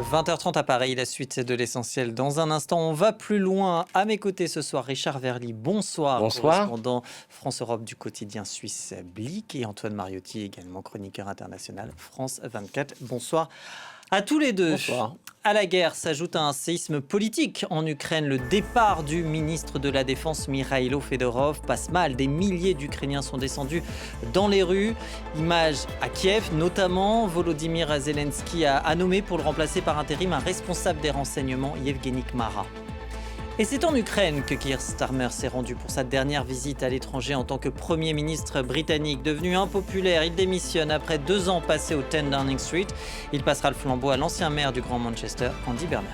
20h30 à Paris, la suite de l'essentiel. Dans un instant, on va plus loin. À mes côtés ce soir, Richard Verly. Bonsoir, Bonsoir. correspondant France-Europe du quotidien suisse Blick. Et Antoine Mariotti, également chroniqueur international France 24. Bonsoir à tous les deux. Bonsoir. À la guerre s'ajoute un séisme politique en Ukraine. Le départ du ministre de la Défense Mikhailo Fedorov passe mal. Des milliers d'Ukrainiens sont descendus dans les rues. Image à Kiev, notamment. Volodymyr Zelensky a nommé pour le remplacer par intérim un responsable des renseignements, Yevgeny Kmara. Et c'est en Ukraine que Keir Starmer s'est rendu pour sa dernière visite à l'étranger en tant que Premier ministre britannique. Devenu impopulaire, il démissionne après 2 ans passés au 10 Downing Street. Il passera le flambeau à l'ancien maire du Grand Manchester, Andy Burnham.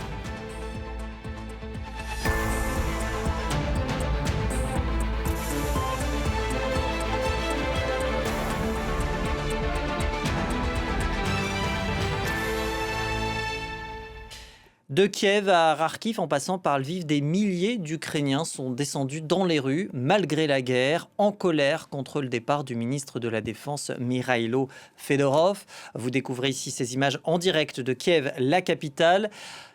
De Kiev à Kharkiv, en passant par Lviv, des milliers d'Ukrainiens sont descendus dans les rues, malgré la guerre, en colère contre le départ du ministre de la Défense, Mikhailo Fedorov. Vous découvrez ici ces images en direct de Kiev, la capitale.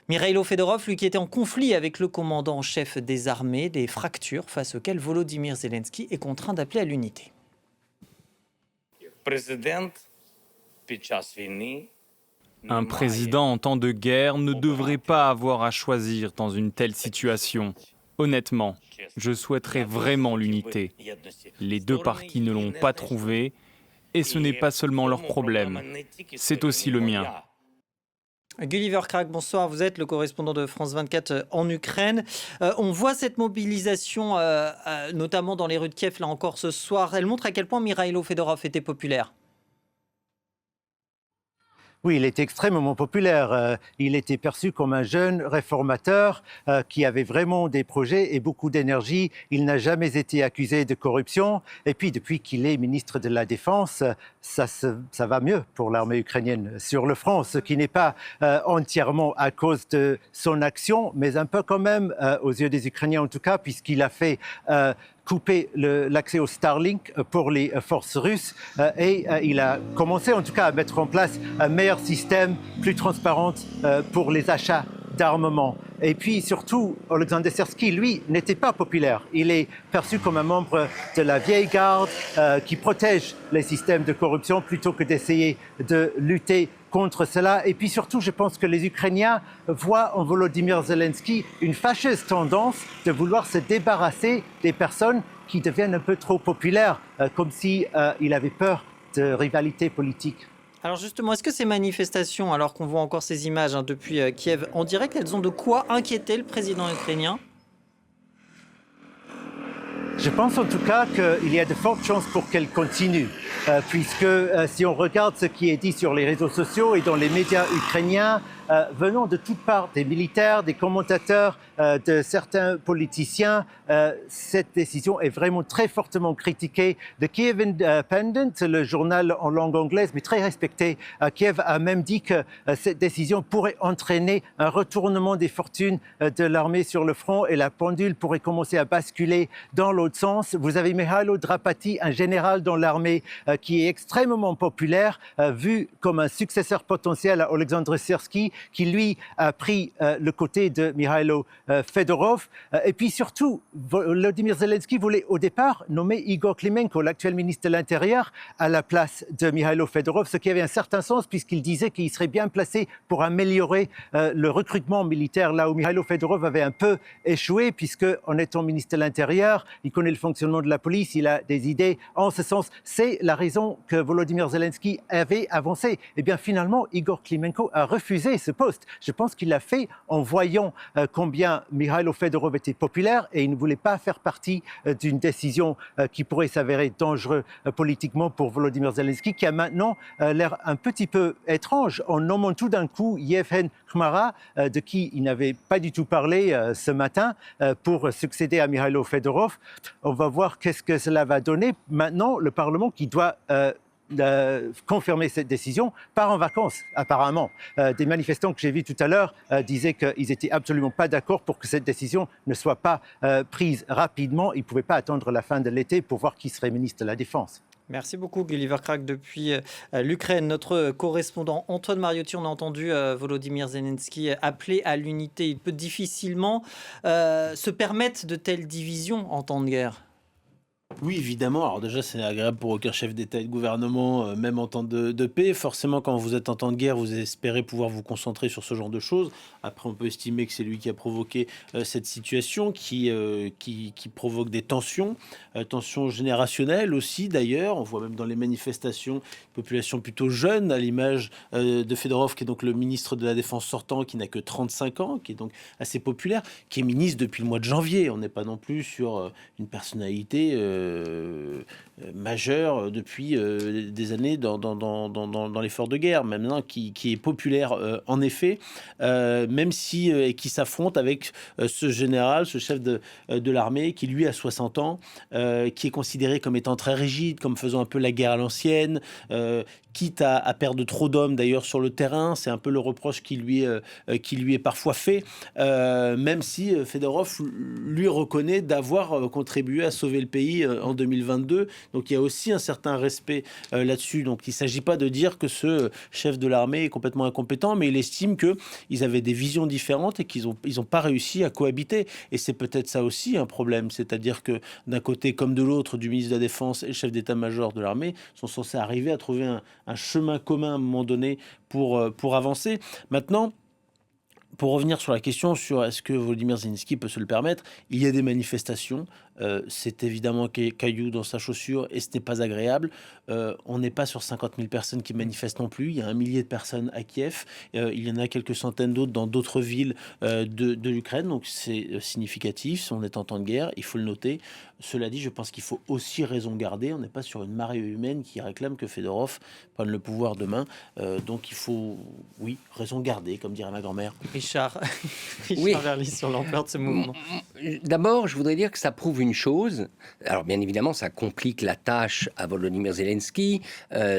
Mikhailo Fedorov, lui qui était en conflit avec le commandant en chef des armées, des fractures face auxquelles Volodymyr Zelensky est contraint d'appeler à l'unité. Un président en temps de guerre ne devrait pas avoir à choisir dans une telle situation. Honnêtement, je souhaiterais vraiment l'unité. Les deux partis ne l'ont pas trouvé, et ce n'est pas seulement leur problème, c'est aussi le mien. Gulliver Crack, bonsoir. Vous êtes le correspondant de France 24 en Ukraine. On voit cette mobilisation, notamment dans les rues de Kiev, là encore ce soir. Elle montre à quel point Mikhailo Fedorov était populaire. Oui, il était extrêmement populaire. Il était perçu comme un jeune réformateur qui avait vraiment des projets et beaucoup d'énergie. Il n'a jamais été accusé de corruption. Et puis, depuis qu'il est ministre de la Défense, ça va mieux pour l'armée ukrainienne sur le front, ce qui n'est pas entièrement à cause de son action, mais un peu quand même aux yeux des Ukrainiens en tout cas, puisqu'il a fait couper l'accès au Starlink pour les forces russes et il a commencé en tout cas à mettre en place un meilleur système, plus transparent pour les achats d'armement. Et puis surtout, Alexander Sersky, lui, n'était pas populaire. Il est perçu comme un membre de la vieille garde qui protège les systèmes de corruption plutôt que d'essayer de lutter contre cela. Et puis surtout, je pense que les Ukrainiens voient en Volodymyr Zelensky une fâcheuse tendance de vouloir se débarrasser des personnes qui deviennent un peu trop populaires, comme s'il avait peur de rivalité politique. Alors justement, est-ce que ces manifestations, alors qu'on voit encore ces images depuis Kiev en direct, elles ont de quoi inquiéter le président ukrainien ? Je pense en tout cas qu'il y a de fortes chances pour qu'elle continue, puisque si on regarde ce qui est dit sur les réseaux sociaux et dans les médias ukrainiens, venant de toutes parts, des militaires, des commentateurs, de certains politiciens, cette décision est vraiment très fortement critiquée. The Kiev Independent, le journal en langue anglaise, mais très respecté à Kiev, a même dit que cette décision pourrait entraîner un retournement des fortunes de l'armée sur le front et la pendule pourrait commencer à basculer dans l'autre sens. Vous avez Mihailo Drapati, un général dans l'armée qui est extrêmement populaire, vu comme un successeur potentiel à Alexander Sersky, qui lui a pris le côté de Mikhailo Fedorov. Et puis surtout, Volodymyr Zelensky voulait au départ nommer Igor Klimenko, l'actuel ministre de l'Intérieur, à la place de Mikhailo Fedorov, ce qui avait un certain sens puisqu'il disait qu'il serait bien placé pour améliorer le recrutement militaire, là où Mikhailo Fedorov avait un peu échoué, puisque en étant ministre de l'Intérieur, il connaît le fonctionnement de la police, il a des idées en ce sens. C'est la raison que Volodymyr Zelensky avait avancé. Et bien finalement, Igor Klimenko a refusé ce poste. Je pense qu'il l'a fait en voyant combien Mikhailo Fedorov était populaire et il ne voulait pas faire partie d'une décision qui pourrait s'avérer dangereuse politiquement pour Volodymyr Zelensky, qui a maintenant l'air un petit peu étrange en nommant tout d'un coup Yevgeny Kmara, de qui il n'avait pas du tout parlé ce matin, pour succéder à Mikhailo Fedorov. On va voir qu'est-ce que cela va donner. Maintenant, le Parlement qui doit confirmer cette décision part en vacances, apparemment. Des manifestants que j'ai vus tout à l'heure disaient qu'ils n'étaient absolument pas d'accord pour que cette décision ne soit pas prise rapidement. Ils ne pouvaient pas attendre la fin de l'été pour voir qui serait ministre de la Défense. Merci beaucoup Gulliver Crack depuis l'Ukraine. Notre correspondant Antoine Mariotti, on a entendu Volodymyr Zelensky appeler à l'unité. Il peut difficilement se permettre de telles divisions en temps de guerre. Oui, évidemment. Alors déjà, c'est agréable pour aucun chef d'État et de gouvernement, même en temps de paix. Forcément, quand vous êtes en temps de guerre, vous espérez pouvoir vous concentrer sur ce genre de choses. Après, on peut estimer que c'est lui qui a provoqué cette situation qui provoque des tensions, tensions générationnelles aussi d'ailleurs. On voit même dans les manifestations une population plutôt jeune, à l'image de Fedorov, qui est donc le ministre de la Défense sortant, qui n'a que 35 ans, qui est donc assez populaire, qui est ministre depuis le mois de janvier. On n'est pas non plus sur une personnalité majeur depuis des années dans l'effort de guerre, maintenant qui est populaire en effet, même si et qui s'affronte avec ce général, ce chef de l'armée qui lui a 60 ans, qui est considéré comme étant très rigide, comme faisant un peu la guerre à l'ancienne, quitte à perdre trop d'hommes d'ailleurs sur le terrain. C'est un peu le reproche qui lui est parfois fait, même si Fedorov lui reconnaît d'avoir contribué à sauver le pays en 2022. Donc il y a aussi un certain respect là-dessus. Donc il ne s'agit pas de dire que ce chef de l'armée est complètement incompétent, mais il estime qu'ils avaient des visions différentes et qu'ils n'ont pas réussi à cohabiter. Et c'est peut-être ça aussi un problème, c'est-à-dire que d'un côté comme de l'autre, du ministre de la Défense et le chef d'état-major de l'armée sont censés arriver à trouver un chemin commun à un moment donné pour avancer. Maintenant, pour revenir sur la question sur est-ce que Volodymyr Zelensky peut se le permettre, il y a des manifestations, c'est évidemment caillou dans sa chaussure et ce n'est pas agréable. On n'est pas sur 50 000 personnes qui manifestent non plus, il y a 1 millier de personnes à Kiev, il y en a quelques centaines d'autres dans d'autres villes de l'Ukraine, donc c'est significatif, on est en temps de guerre, il faut le noter. Cela dit, je pense qu'il faut aussi raison garder, on n'est pas sur une marée humaine qui réclame que Fedorov prenne le pouvoir demain, donc il faut, oui, raison garder, comme dirait ma grand-mère. Richard Oui. Verly sur l'ampleur de ce mouvement. D'abord, je voudrais dire que ça prouve une chose. Alors, bien évidemment, ça complique la tâche à Volodymyr Zelensky.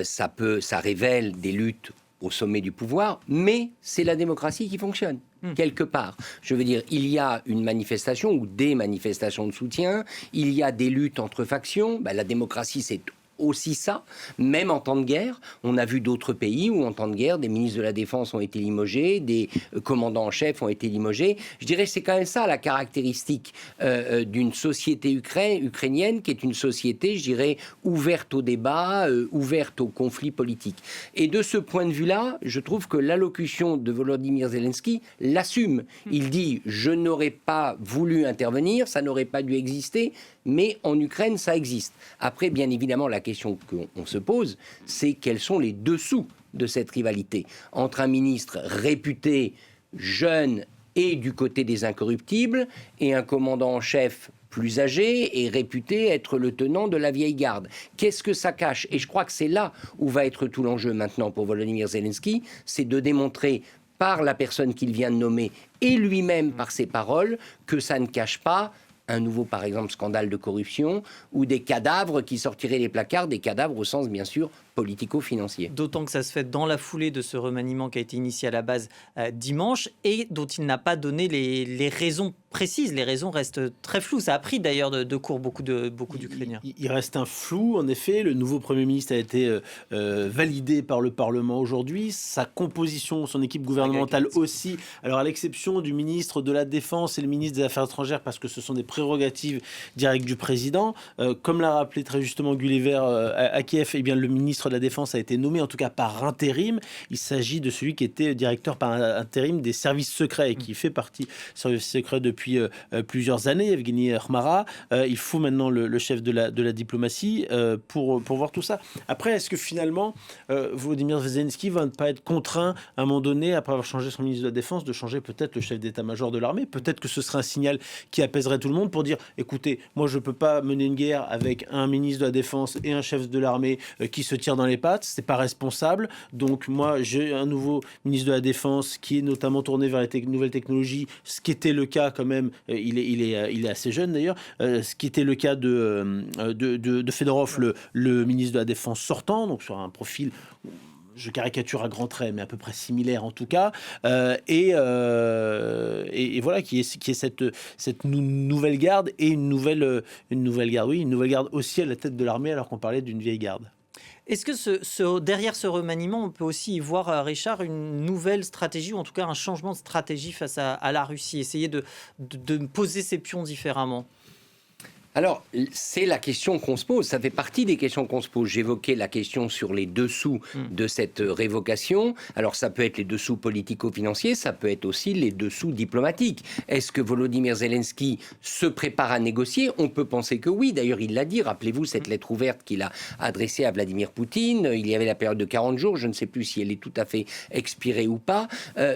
Ça révèle des luttes au sommet du pouvoir, mais c'est la démocratie qui fonctionne. Quelque part. Je veux dire, il y a une manifestation ou des manifestations de soutien, il y a des luttes entre factions. La démocratie, c'est aussi ça, même en temps de guerre. On a vu d'autres pays où en temps de guerre, des ministres de la Défense ont été limogés, des commandants en chef ont été limogés. Je dirais que c'est quand même ça la caractéristique d'une société ukrainienne qui est une société, je dirais, ouverte au débat, ouverte aux conflits politiques. Et de ce point de vue-là, je trouve que l'allocution de Volodymyr Zelensky l'assume. Il dit « je n'aurais pas voulu intervenir, ça n'aurait pas dû exister », mais en Ukraine, ça existe. Après, bien évidemment, la question qu'on se pose, c'est quels sont les dessous de cette rivalité entre un ministre réputé, jeune et du côté des incorruptibles, et un commandant en chef plus âgé et réputé être le tenant de la vieille garde. Qu'est-ce que ça cache ? Et je crois que c'est là où va être tout l'enjeu maintenant pour Volodymyr Zelensky, c'est de démontrer par la personne qu'il vient de nommer et lui-même par ses paroles que ça ne cache pas un nouveau, par exemple, scandale de corruption ou des cadavres qui sortiraient des placards, des cadavres au sens, bien sûr, politico-financier. D'autant que ça se fait dans la foulée de ce remaniement qui a été initié à la base dimanche et dont il n'a pas donné les raisons précises. Les raisons restent très floues. Ça a pris d'ailleurs de court beaucoup d'Ukrainiens. Il reste un flou, en effet. Le nouveau Premier ministre a été validé par le Parlement aujourd'hui. Sa composition, son équipe gouvernementale aussi. Alors, à l'exception du ministre de la Défense et le ministre des Affaires étrangères, parce que ce sont des prérogatives directes du président, comme l'a rappelé très justement Gulliver à Kiev, eh bien, le ministre de la Défense a été nommé, en tout cas par intérim. Il s'agit de celui qui était directeur par intérim des services secrets et qui fait partie des services secrets depuis plusieurs années, Evgeny Khmara. Il faut maintenant le chef de la diplomatie pour voir tout ça. Après, est-ce que finalement, Volodymyr Zelensky va ne pas être contraint à un moment donné, après avoir changé son ministre de la Défense, de changer peut-être le chef d'état-major de l'armée? Peut-être que ce serait un signal qui apaiserait tout le monde pour dire, écoutez, moi je ne peux pas mener une guerre avec un ministre de la Défense et un chef de l'armée qui se tirent dans les pattes, c'est pas responsable. Donc moi j'ai un nouveau ministre de la Défense qui est notamment tourné vers les nouvelles technologies, ce qui était le cas quand même, il est assez jeune d'ailleurs, ce qui était le cas de Fedorov, le ministre de la Défense sortant, donc sur un profil, je caricature à grands traits, mais à peu près similaire en tout cas, et voilà, qui est cette nouvelle garde et une nouvelle garde, oui, une nouvelle garde aussi à la tête de l'armée, alors qu'on parlait d'une vieille garde. Est-ce que derrière ce remaniement, on peut aussi y voir, Richard, une nouvelle stratégie, ou en tout cas un changement de stratégie face à la Russie, essayer de poser ses pions différemment? Alors, c'est la question qu'on se pose, ça fait partie des questions qu'on se pose. J'évoquais la question sur les dessous de cette révocation. Alors, ça peut être les dessous politico-financiers, ça peut être aussi les dessous diplomatiques. Est-ce que Volodymyr Zelensky se prépare à négocier? On peut penser que oui. D'ailleurs, il l'a dit. Rappelez-vous cette lettre ouverte qu'il a adressée à Vladimir Poutine. Il y avait la période de 40 jours. Je ne sais plus si elle est tout à fait expirée ou pas.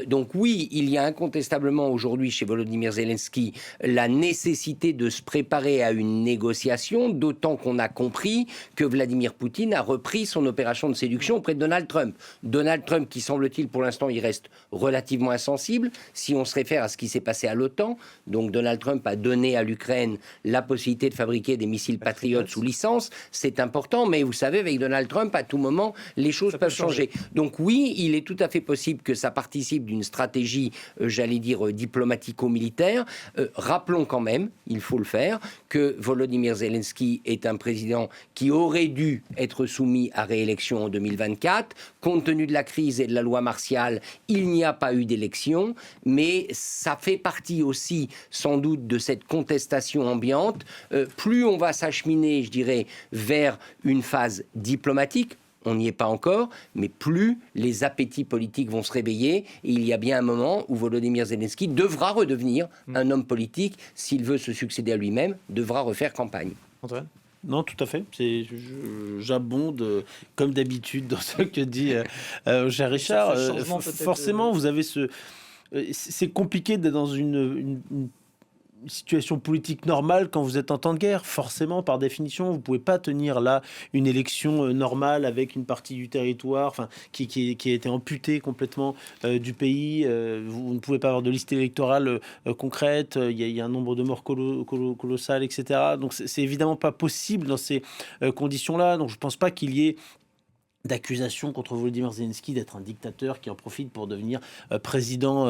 Donc oui, il y a incontestablement aujourd'hui chez Volodymyr Zelensky la nécessité de se préparer à une négociation, d'autant qu'on a compris que Vladimir Poutine a repris son opération de séduction auprès de Donald Trump. Donald Trump, qui semble-t-il pour l'instant, il reste relativement insensible, si on se réfère à ce qui s'est passé à l'OTAN. Donc Donald Trump a donné à l'Ukraine la possibilité de fabriquer des missiles Patriot sous licence. C'est important, mais vous savez, avec Donald Trump, à tout moment, les choses peuvent changer. Donc oui, il est tout à fait possible que ça participe d'une stratégie, j'allais dire, diplomatico-militaire. Rappelons quand même, il faut le faire, que Volodymyr Zelensky est un président qui aurait dû être soumis à réélection en 2024. Compte tenu de la crise et de la loi martiale, il n'y a pas eu d'élection, mais ça fait partie aussi, sans doute, de cette contestation ambiante. Plus on va s'acheminer, je dirais, vers une phase diplomatique, on n'y est pas encore, mais plus les appétits politiques vont se réveiller. Et il y a bien un moment où Volodymyr Zelensky devra redevenir un homme politique, s'il veut se succéder à lui-même, devra refaire campagne. Antoine ? Non, tout à fait. J'abonde, comme d'habitude, dans ce que dit cher Richard. Forcément, vous avez c'est compliqué d'être dans une situation politique normale quand vous êtes en temps de guerre. Forcément, par définition, vous ne pouvez pas tenir là une élection normale avec une partie du territoire qui a été amputée complètement du pays. Vous ne pouvez pas avoir de liste électorale concrète. Il y a un nombre de morts colossal, etc. Donc, c'est évidemment pas possible dans ces conditions-là. Donc, je ne pense pas qu'il y ait d'accusation contre Volodymyr Zelensky d'être un dictateur qui en profite pour devenir président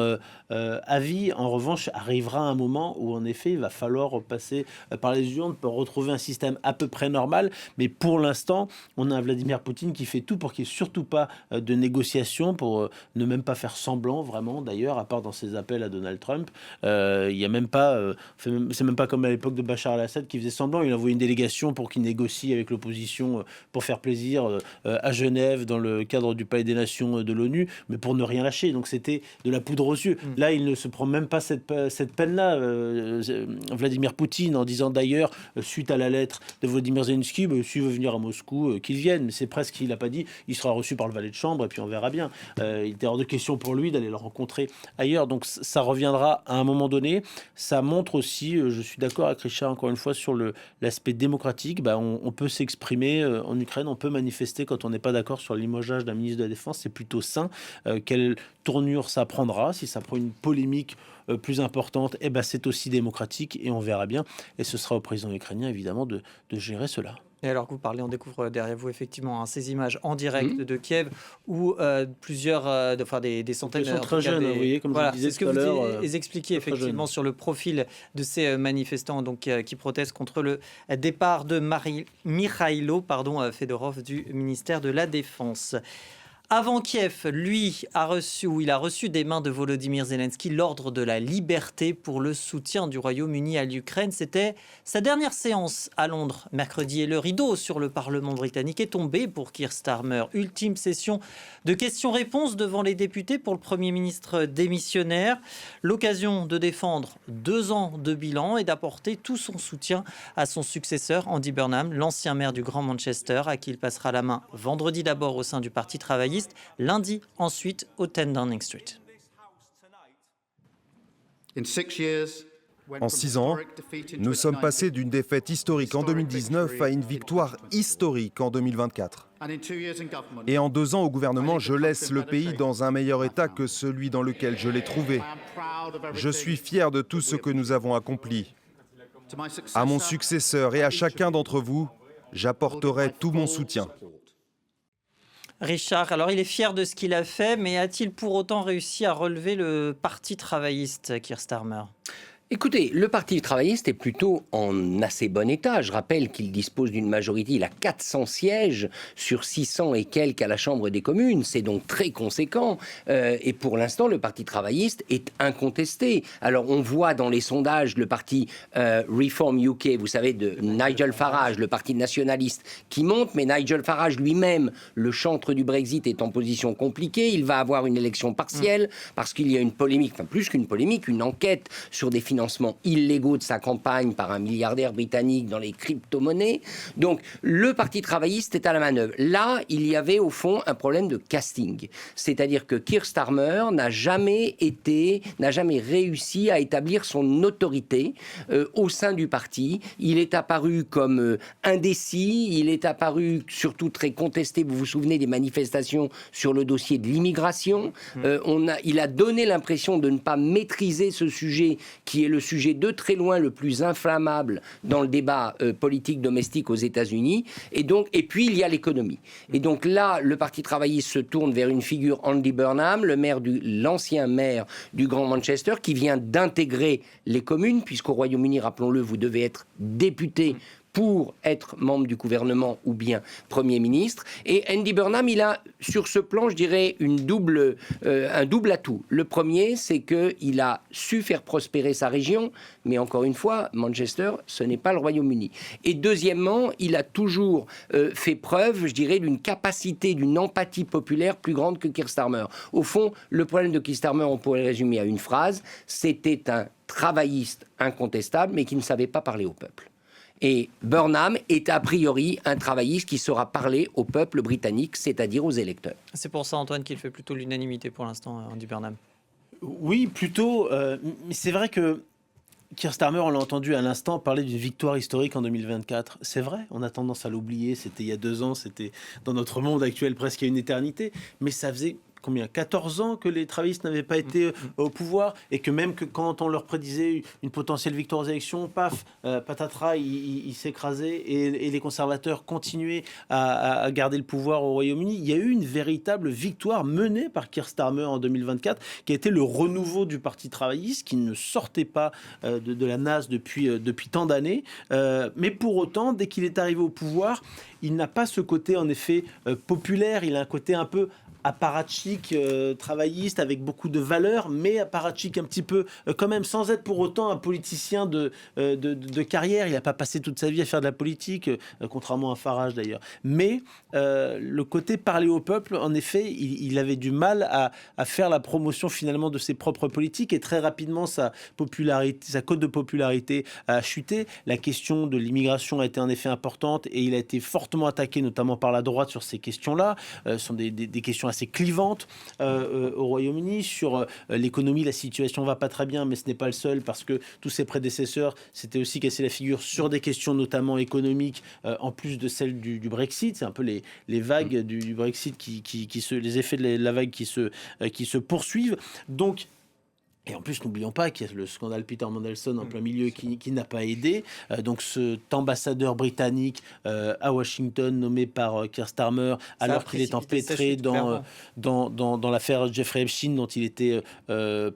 à vie. En revanche, arrivera un moment où en effet il va falloir passer par les urnes pour retrouver un système à peu près normal, mais pour l'instant on a un Vladimir Poutine qui fait tout pour qu'il n'y ait surtout pas de négociations, pour ne même pas faire semblant vraiment, d'ailleurs, à part dans ses appels à Donald Trump. Il y a même pas c'est même pas comme à l'époque de Bachar al-Assad qui faisait semblant. Il a envoyé une délégation pour qu'il négocie avec l'opposition pour faire plaisir à Genève dans le cadre du Palais des Nations de l'ONU, mais pour ne rien lâcher. Donc c'était de la poudre aux yeux. Là, il ne se prend même pas cette peine-là, Vladimir Poutine, en disant d'ailleurs, suite à la lettre de Volodymyr Zelensky, s'il veut venir à Moscou, qu'il vienne. Mais c'est presque, il n'a pas dit, il sera reçu par le valet de chambre et puis on verra bien. Il était hors de question pour lui d'aller le rencontrer ailleurs. Donc ça reviendra à un moment donné. Ça montre aussi, je suis d'accord avec Richard encore une fois, sur l'aspect démocratique. On peut s'exprimer en Ukraine, on peut manifester quand on n'est pas d'accord sur le limogeage d'un ministre de la Défense, c'est plutôt sain. Quelle tournure ça prendra? Si ça prend une polémique plus importante, c'est aussi démocratique et on verra bien. Et ce sera au président ukrainien, évidemment, de gérer cela. Et alors que vous parlez, on découvre derrière vous effectivement ces images en direct de Kiev où plusieurs, des centaines... Ils sont très jeunes, vous voyez, comme je disais tout à l'heure. C'est ce que vous expliquiez effectivement sur le profil de ces manifestants qui protestent contre le départ de Mikhailo Fedorov du ministère de la Défense. Avant Kiev, il a reçu des mains de Volodymyr Zelensky l'ordre de la liberté pour le soutien du Royaume-Uni à l'Ukraine. C'était sa dernière séance à Londres mercredi et le rideau sur le Parlement britannique est tombé pour Keir Starmer. Ultime session de questions-réponses devant les députés pour le Premier ministre démissionnaire. L'occasion de défendre 2 ans de bilan et d'apporter tout son soutien à son successeur Andy Burnham, l'ancien maire du Grand Manchester, à qui il passera la main vendredi d'abord au sein du Parti travailliste, lundi ensuite au 10 Downing Street. En 6 ans, nous sommes passés d'une défaite historique en 2019 à une victoire historique en 2024. Et en 2 ans au gouvernement, je laisse le pays dans un meilleur état que celui dans lequel je l'ai trouvé. Je suis fier de tout ce que nous avons accompli. À mon successeur et à chacun d'entre vous, j'apporterai tout mon soutien. Richard, alors il est fier de ce qu'il a fait, mais a-t-il pour autant réussi à relever le Parti travailliste, Keir Starmer ? Écoutez, le Parti travailliste est plutôt en assez bon état. Je rappelle qu'il dispose d'une majorité, il a 400 sièges sur 600 et quelques à la Chambre des communes. C'est donc très conséquent. Et pour l'instant, le Parti travailliste est incontesté. Alors, on voit dans les sondages le parti Reform UK, vous savez, de Nigel Farage, le parti nationaliste, qui monte. Mais Nigel Farage lui-même, le chantre du Brexit, est en position compliquée. Il va avoir une élection partielle parce qu'il y a une polémique, enfin plus qu'une polémique, une enquête sur des financements illégaux de sa campagne par un milliardaire britannique dans les crypto-monnaies. Donc, le Parti travailliste est à la manœuvre. Là, il y avait au fond un problème de casting. C'est-à-dire que Keir Starmer n'a jamais réussi à établir son autorité au sein du parti. Il est apparu comme indécis, il est apparu surtout très contesté. Vous vous souvenez des manifestations sur le dossier de l'immigration. Il a donné l'impression de ne pas maîtriser ce sujet qui est le sujet de très loin le plus inflammable dans le débat politique domestique aux États-Unis. Et puis, il y a l'économie. Et donc là, le Parti travailliste se tourne vers une figure, Andy Burnham, l'ancien maire du Grand Manchester, qui vient d'intégrer les communes, puisqu'au Royaume-Uni, rappelons-le, vous devez être député pour être membre du gouvernement ou bien Premier ministre. Et Andy Burnham, il a, sur ce plan, je dirais, un double atout. Le premier, c'est qu'il a su faire prospérer sa région, mais encore une fois, Manchester, ce n'est pas le Royaume-Uni. Et deuxièmement, il a toujours fait preuve, je dirais, d'une capacité, d'une empathie populaire plus grande que Keir Starmer. Au fond, le problème de Keir Starmer, on pourrait le résumer à une phrase, c'était un travailliste incontestable, mais qui ne savait pas parler au peuple. Et Burnham est a priori un travailliste qui saura parler au peuple britannique, c'est-à-dire aux électeurs. C'est pour ça, Antoine, qu'il fait plutôt l'unanimité pour l'instant, Andy Burnham. Oui, plutôt. Mais c'est vrai que Keir Starmer, on l'a entendu à l'instant parler d'une victoire historique en 2024. C'est vrai, on a tendance à l'oublier. C'était il y a 2 ans, c'était dans notre monde actuel presque il y a une éternité. Mais ça faisait... 14 ans que les travaillistes n'avaient pas été au pouvoir, et que même que quand on leur prédisait une potentielle victoire aux élections, paf, patatras, ils s'écrasaient, et les conservateurs continuaient à garder le pouvoir au Royaume-Uni. Il y a eu une véritable victoire menée par Keir Starmer en 2024, qui a été le renouveau du Parti travailliste, qui ne sortait pas de la nasse depuis tant d'années. Mais pour autant, dès qu'il est arrivé au pouvoir, il n'a pas ce côté en effet populaire, il a un côté un peu apparatchik, travailliste, avec beaucoup de valeurs, mais apparatchik un petit peu quand même, sans être pour autant un politicien de carrière. Il n'a pas passé toute sa vie à faire de la politique, contrairement à Farage d'ailleurs. Mais le côté parler au peuple, en effet, il avait du mal à faire la promotion finalement de ses propres politiques, et très rapidement sa cote de popularité a chuté. La question de l'immigration a été en effet importante, et il a été fortement attaqué, notamment par la droite, sur ces questions-là. Ce sont des questions assez clivante au Royaume-Uni. Sur l'économie, la situation va pas très bien, mais ce n'est pas le seul, parce que tous ses prédécesseurs s'étaient aussi cassé la figure sur des questions notamment économiques, en plus de celles du Brexit. C'est un peu les vagues du Brexit les effets de la vague qui se poursuivent. Donc, et en plus, n'oublions pas qu'il y a le scandale Peter Mandelson en plein milieu qui n'a pas aidé. Donc cet ambassadeur britannique à Washington, nommé par Keir Starmer, alors qu'il est empêtré dans l'affaire Jeffrey Epstein, dont il était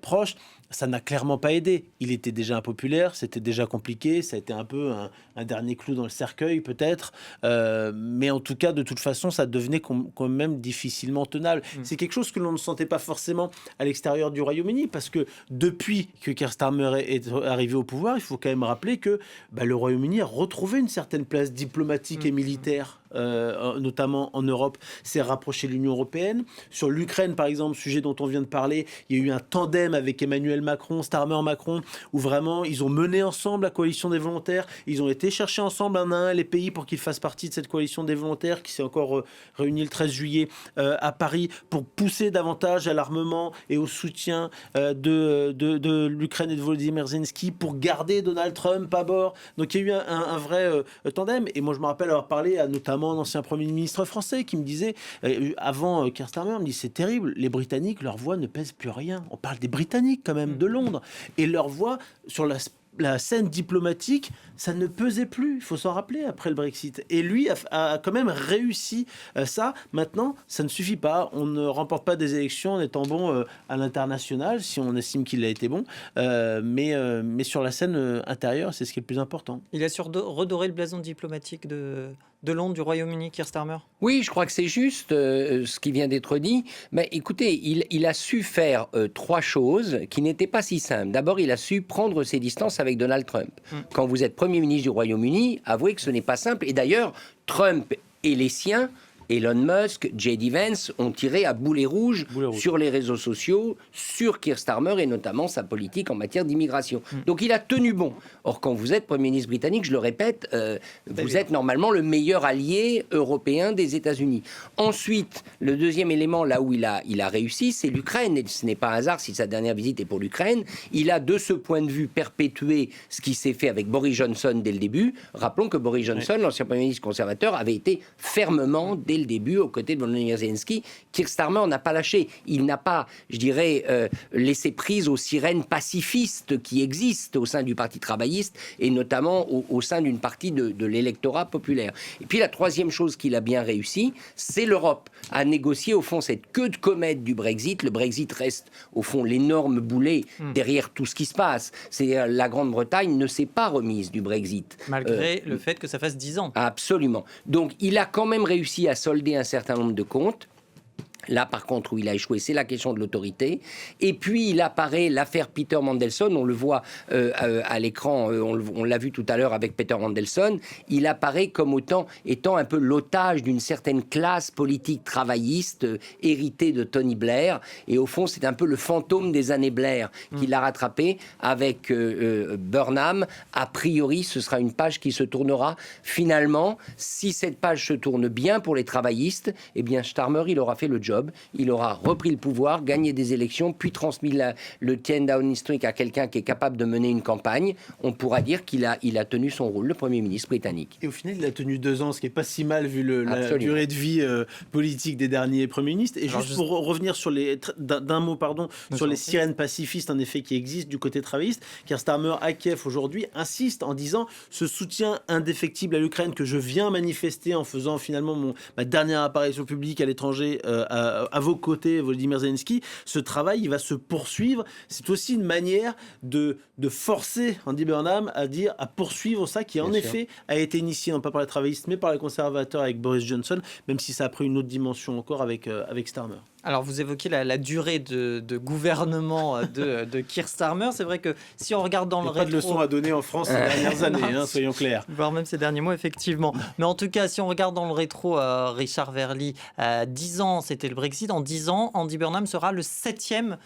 proche, ça n'a clairement pas aidé. Il était déjà impopulaire, c'était déjà compliqué, ça a été un peu un dernier clou dans le cercueil peut-être, mais en tout cas, de toute façon, ça devenait quand même difficilement tenable. C'est quelque chose que l'on ne sentait pas forcément à l'extérieur du Royaume-Uni, parce que depuis que Keir Starmer est arrivé au pouvoir, il faut quand même rappeler que le Royaume-Uni a retrouvé une certaine place diplomatique et militaire, notamment en Europe, s'est rapproché de l'Union européenne. Sur l'Ukraine, par exemple, sujet dont on vient de parler, il y a eu un tandem avec Emmanuel Macron, Starmer-Macron, où vraiment ils ont mené ensemble la coalition des volontaires. Ils ont été chercher ensemble un à un les pays pour qu'ils fassent partie de cette coalition des volontaires, qui s'est encore réunie le 13 juillet à Paris, pour pousser davantage à l'armement et au soutien de l'Ukraine et de Volodymyr Zelensky, pour garder Donald Trump à bord. Donc il y a eu un vrai tandem. Et moi, je me rappelle avoir parlé à notamment un ancien Premier ministre français qui me disait, avant Keir Starmer, il me dit: c'est terrible, les Britanniques, leur voix ne pèse plus rien. On parle des Britanniques quand même, de Londres. Et leur voix, sur la scène diplomatique, ça ne pesait plus, il faut s'en rappeler, après le Brexit. Et lui a quand même réussi ça. Maintenant, ça ne suffit pas. On ne remporte pas des élections en étant bon à l'international, si on estime qu'il a été bon. Mais sur la scène intérieure, c'est ce qui est le plus important. Il a su redorer le blason diplomatique de Londres, du Royaume-Uni, Keir Starmer. Oui, je crois que c'est juste ce qui vient d'être dit. Mais écoutez, il a su faire trois choses qui n'étaient pas si simples. D'abord, il a su prendre ses distances avec Donald Trump. Quand vous êtes Premier ministre du Royaume-Uni, avouez que ce n'est pas simple. Et d'ailleurs, Trump et les siens, Elon Musk, J.D. Vance, ont tiré à boulet rouge sur les réseaux sociaux, sur Keir Starmer et notamment sa politique en matière d'immigration. Donc il a tenu bon. Or, quand vous êtes Premier ministre britannique, je le répète, vous êtes normalement le meilleur allié européen des États-Unis. Ensuite, le deuxième élément, là où il a réussi, c'est l'Ukraine. Et ce n'est pas un hasard si sa dernière visite est pour l'Ukraine. Il a, de ce point de vue, perpétué ce qui s'est fait avec Boris Johnson dès le début. Rappelons que Boris Johnson, l'ancien Premier ministre conservateur, avait été fermement, dès le début, aux côtés de Volodymyr Zelensky. Keir Starmer n'a pas lâché. Il n'a pas, je dirais, laissé prise aux sirènes pacifistes qui existent au sein du Parti travailliste et notamment au sein d'une partie de l'électorat populaire. Et puis la troisième chose qu'il a bien réussi, c'est l'Europe, à négocier au fond cette queue de comète du Brexit. Le Brexit reste au fond l'énorme boulet derrière tout ce qui se passe. C'est la Grande-Bretagne ne s'est pas remise du Brexit. Malgré le fait que ça fasse 10 ans. Absolument. Donc il a quand même réussi à solder un certain nombre de comptes. Là, par contre, où il a échoué, c'est la question de l'autorité. Et puis, il apparaît l'affaire Peter Mandelson. On le voit à l'écran, on l'a vu tout à l'heure avec Peter Mandelson. Il apparaît comme étant un peu l'otage d'une certaine classe politique travailliste héritée de Tony Blair. Et au fond, c'est un peu le fantôme des années Blair qui l'a rattrapé avec Burnham. A priori, ce sera une page qui se tournera. Finalement, si cette page se tourne bien pour les travaillistes, eh bien, Starmer, il aura fait le job. Il aura repris le pouvoir, gagné des élections, puis transmis le 10 Downing Street à quelqu'un qui est capable de mener une campagne. On pourra dire qu'il a tenu son rôle, le Premier ministre britannique. Et au final, il a tenu 2 ans, ce qui n'est pas si mal vu la durée de vie politique des derniers Premiers ministres. Et juste pour revenir sur d'un mot, sur les sirènes pacifistes, en effet, qui existent du côté travailliste, Keir Starmer à Kiev aujourd'hui insiste en disant ce soutien indéfectible à l'Ukraine que je viens manifester en faisant finalement ma dernière apparition publique à l'étranger à vos côtés, Volodymyr Zelensky, ce travail, il va se poursuivre. C'est aussi une manière de forcer Andy Burnham à poursuivre ça, qui en effet a été initié non pas par les travaillistes, mais par les conservateurs avec Boris Johnson, même si ça a pris une autre dimension encore avec Starmer. Alors, vous évoquez la durée de gouvernement de Keir Starmer. C'est vrai que si on regarde dans le rétro... Pas de leçons à donner en France ces dernières années, soyons clairs. Voire même ces derniers mois, effectivement. Mais en tout cas, si on regarde dans le rétro, Richard Verly, 10 ans, c'était le Brexit. En 10 ans, Andy Burnham sera le 7e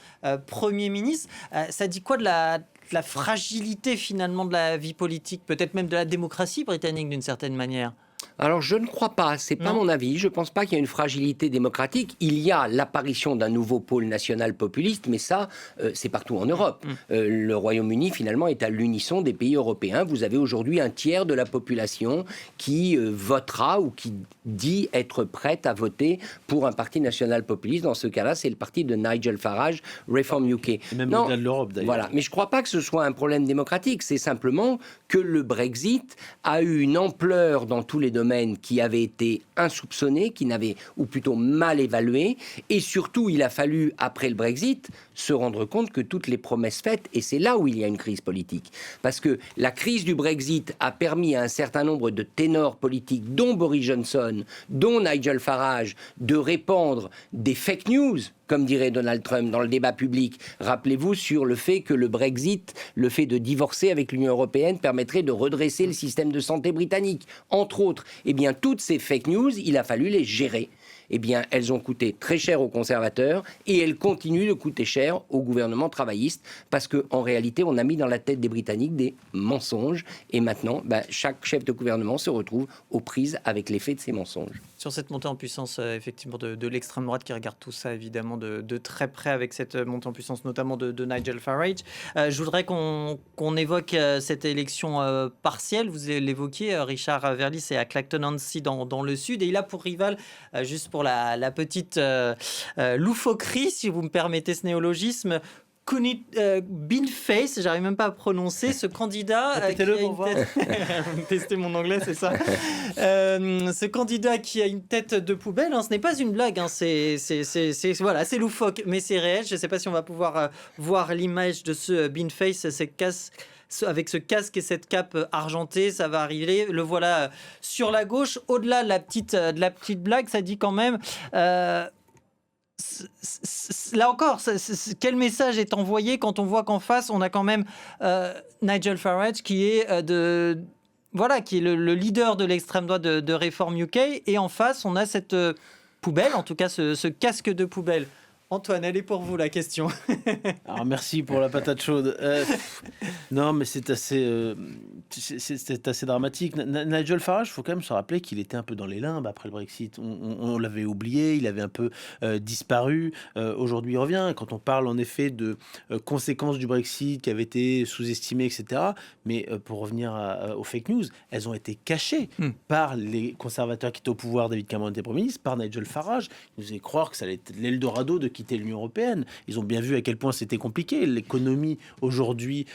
Premier ministre. Ça dit quoi de la fragilité, finalement, de la vie politique, peut-être même de la démocratie britannique, d'une certaine manière ? Alors, je ne crois pas, c'est pas mon avis. Je ne pense pas qu'il y ait une fragilité démocratique. Il y a l'apparition d'un nouveau pôle national populiste, mais ça, c'est partout en Europe. Le Royaume-Uni, finalement, est à l'unisson des pays européens. Vous avez aujourd'hui un tiers de la population qui votera ou qui dit être prête à voter pour un parti national populiste. Dans ce cas-là, c'est le parti de Nigel Farage, Reform UK. Et même au-delà de l'Europe, d'ailleurs. Voilà, mais je ne crois pas que ce soit un problème démocratique. C'est simplement que le Brexit a eu une ampleur dans tous les domaines qui avaient été insoupçonnés, ou plutôt mal évalués. Et surtout, il a fallu, après le Brexit, se rendre compte que toutes les promesses faites, et c'est là où il y a une crise politique. Parce que la crise du Brexit a permis à un certain nombre de ténors politiques, dont Boris Johnson, dont Nigel Farage, de répandre des fake news, comme dirait Donald Trump dans le débat public. Rappelez-vous sur le fait que le Brexit, le fait de divorcer avec l'Union européenne, permettrait de redresser le système de santé britannique. Entre autres, eh bien, toutes ces fake news, il a fallu les gérer. Eh bien, elles ont coûté très cher aux conservateurs et elles continuent de coûter cher au gouvernement travailliste parce qu'en réalité, on a mis dans la tête des Britanniques des mensonges et maintenant, chaque chef de gouvernement se retrouve aux prises avec l'effet de ces mensonges. Sur cette montée en puissance, effectivement, de l'extrême droite qui regarde tout ça, évidemment, de très près avec cette montée en puissance, notamment de Nigel Farage. Je voudrais qu'on évoque cette élection partielle. Vous l'évoquiez, Richard Verly, c'est à Clacton-on-Sea dans le sud. Et il a pour rival, juste pour la petite loufoquerie, si vous me permettez ce néologisme, Binface, j'arrive même pas à prononcer, ce candidat qui a une tête... Tester mon anglais, c'est ça. Ce candidat qui a une tête de poubelle, ce n'est pas une blague, c'est loufoque, mais c'est réel. Je ne sais pas si on va pouvoir voir l'image de ce Binface, avec ce casque et cette cape argentée, ça va arriver. Le voilà sur la gauche. Au-delà de la petite blague, ça dit quand même... là encore, quel message est envoyé quand on voit qu'en face, on a quand même Nigel Farage qui est qui est le leader de l'extrême droite de Reform UK, et en face, on a cette poubelle, en tout cas ce casque de poubelle. Antoine, elle est pour vous la question. Alors merci pour la patate chaude. Non, mais c'est assez dramatique. Nigel Farage, il faut quand même se rappeler qu'il était un peu dans les limbes après le Brexit. On l'avait oublié, il avait un peu disparu. Aujourd'hui, il revient. Quand on parle en effet de conséquences du Brexit qui avaient été sous-estimées, etc. Mais pour revenir aux fake news, elles ont été cachées par les conservateurs qui étaient au pouvoir, David Cameron était Premier ministre, par Nigel Farage. Il nous faisait croire que ça allait être l'Eldorado de quitter l'Union européenne. Ils ont bien vu à quel point c'était compliqué. L'économie aujourd'hui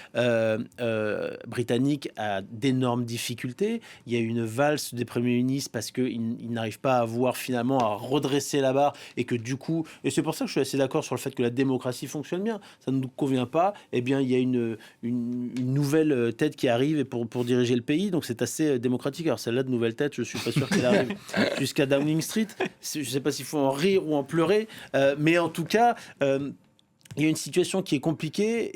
britannique a d'énormes difficultés. Il y a une valse des premiers ministres parce qu'ils n'arrivent pas à avoir finalement à redresser la barre, et que du coup, et c'est pour ça que je suis assez d'accord sur le fait que la démocratie fonctionne bien. Ça ne nous convient pas. Eh bien, il y a une nouvelle tête qui arrive pour diriger le pays. Donc c'est assez démocratique. Alors celle-là de nouvelle tête, je suis pas sûr qu'elle arrive jusqu'à Downing Street. Je sais pas s'il faut en rire ou en pleurer, mais en tout cas, il y a une situation qui est compliquée,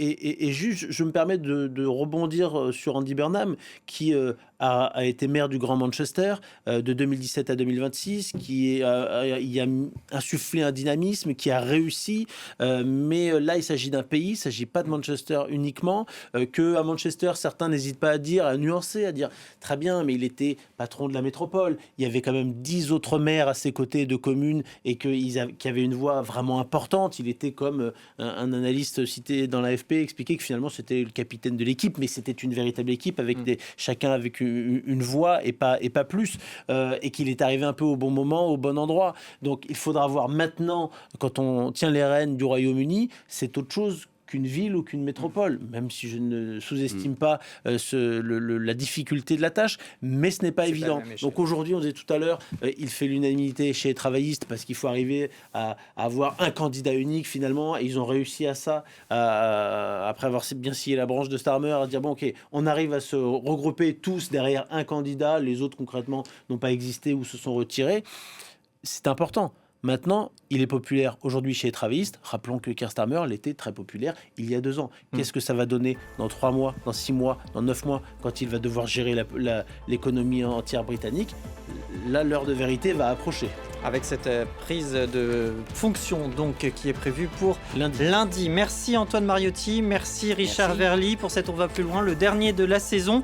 et juste, je me permets de rebondir sur Andy Burnham, qui a été maire du Grand Manchester de 2017 à 2026, qui y a insufflé un dynamisme, qui a réussi, mais là il s'agit d'un pays, il ne s'agit pas de Manchester uniquement, qu'à Manchester certains n'hésitent pas à dire, à nuancer, à dire très bien, mais il était patron de la métropole, il y avait quand même 10 autres maires à ses côtés de communes, et qui avaient une voix vraiment importante. Il était comme un analyste cité dans l'AFP expliquait que finalement c'était le capitaine de l'équipe, mais c'était une véritable équipe avec chacun avec une voix et pas plus, et qu'il est arrivé un peu au bon moment, au bon endroit. Donc il faudra voir maintenant, quand on tient les rênes du Royaume-Uni, c'est autre chose qu'une ville ou qu'une métropole, même si je ne sous-estime pas la difficulté de la tâche, mais ce n'est pas évident. Donc aujourd'hui, on disait tout à l'heure, il fait l'unanimité chez les travaillistes parce qu'il faut arriver à avoir un candidat unique finalement, et ils ont réussi à ça, après avoir bien scié la branche de Starmer, à dire bon ok, on arrive à se regrouper tous derrière un candidat, les autres concrètement n'ont pas existé ou se sont retirés. C'est important. Maintenant, il est populaire aujourd'hui chez les travaillistes. Rappelons que Keir Starmer l'était très populaire il y a 2 ans. Qu'est-ce que ça va donner dans 3 mois, dans 6 mois, dans 9 mois, quand il va devoir gérer l'économie entière britannique? Là, l'heure de vérité va approcher. Avec cette prise de fonction donc qui est prévue pour lundi. Merci Antoine Mariotti, merci Richard Verly pour cette On va plus loin, le dernier de la saison.